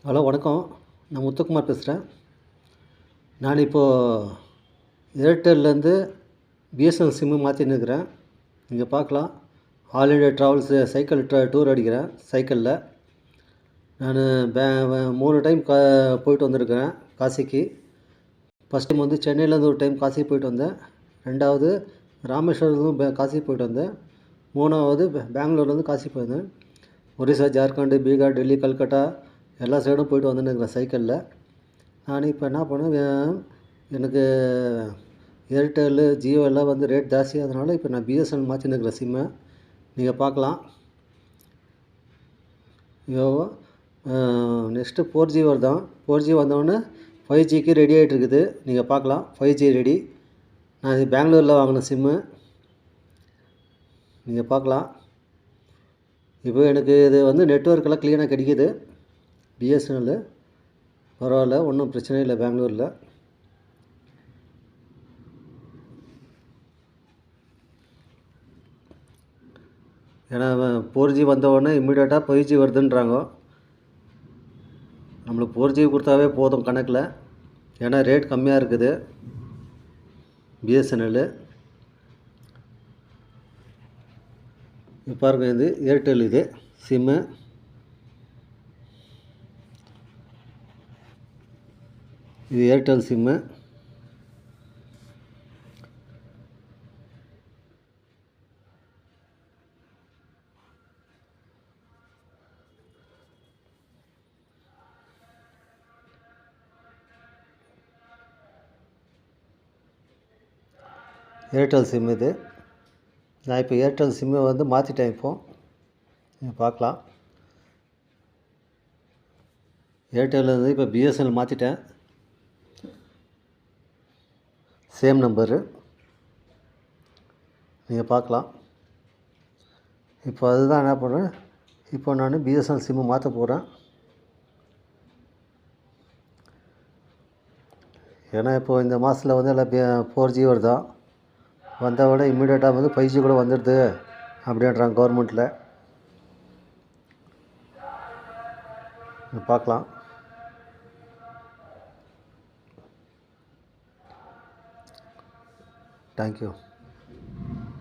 Hello வணக்கம். நான் முத்துக்குமார் பேசுகிறேன். நான் இப்போது ஏர்டெல்லேருந்து பிஎஸ்என்எல் சிம்மு மாற்றின்னு இருக்கிறேன். நீங்கள் பார்க்கலாம். All India travels cycle tour அடிக்கிறேன் சைக்கிளில். நான் 3 டைம் போயிட்டு வந்திருக்கிறேன் காசிக்கு. ஃபஸ்ட் டைம் வந்து சென்னையிலேருந்து ஒரு டைம் காசிக்கு போயிட்டு வந்தேன். 2வது ராமேஸ்வரத்துலேருந்து காசிக்கு போயிட்டு வந்தேன். 3வது பெங்களூர்லேருந்து காசிக்கு போயிருந்தேன். ஒரிசா, ஜார்க்கண்டு, பீகார், டெல்லி, கல்கட்டா எல்லா சைடும் போயிட்டு வந்துன்னு இருக்கிறேன் சைக்கிளில். நான் இப்போ என்ன பண்ணேன், எனக்கு ஏர்டெல்லு, ஜியோ எல்லாம் வந்து ரேட் ஜாஸ்தி ஆனதுனால இப்போ நான் பிஎஸ்என்எல் மாற்றின்னு இருக்கிறேன் சிம்மை. நீங்கள் பார்க்கலாம். நெக்ஸ்ட்டு 4G வருதான். 4G வந்தோடனே 5Gக்கு ரெடி ஆகிட்டு இருக்குது. நீங்கள் பார்க்கலாம். 5G ready. நான் இது பெங்களூரில் வாங்கின சிம்மு. நீங்கள் பார்க்கலாம். இப்போ எனக்கு இது வந்து நெட்வொர்க்கெல்லாம் க்ளீனாக கிடைக்கிது. பிஎஸ்என்எல்லு பரவாயில்ல, ஒன்றும் பிரச்சனை இல்லை பெங்களூரில். ஏன்னா 4G வந்தவுடனே இம்மிடியேட்டாக 5G வருதுன்றாங்க. நம்மளுக்கு 4G கொடுத்தாவே போதும் கணக்கில். ஏன்னா ரேட் கம்மியாக இருக்குது பிஎஸ்என்எல்லு. இப்போ பாருங்க, இது ஏர்டெல், இது சிம்மு. இது ஏர்டெல் சிம்மு. ஏர்டெல் சிம் இது. நான் இப்போ ஏர்டெல் சிம்மை வந்து மாற்றிட்டேன். இப்போது நீங்கள் பார்க்கலாம். ஏர்டெல்லேருந்து இப்போ பிஎஸ்என்எல் மாற்றிட்டேன். Same number. நீங்கள் பார்க்கலாம். இப்போ அதுதான் என்ன பண்ணுறேன், இப்போ நான் பிஎஸ்என்எல் சிம்மு மாற்ற போகிறேன். ஏன்னா இப்போது இந்த மாதத்தில் வந்து எல்லாம் 4G வருதான். வந்த விட இம்மிடியேட்டாக வந்து 5G கூட வந்துடுது அப்படின்றாங்க கவர்மெண்ட்டில். பார்க்கலாம். தேங்க்யூ.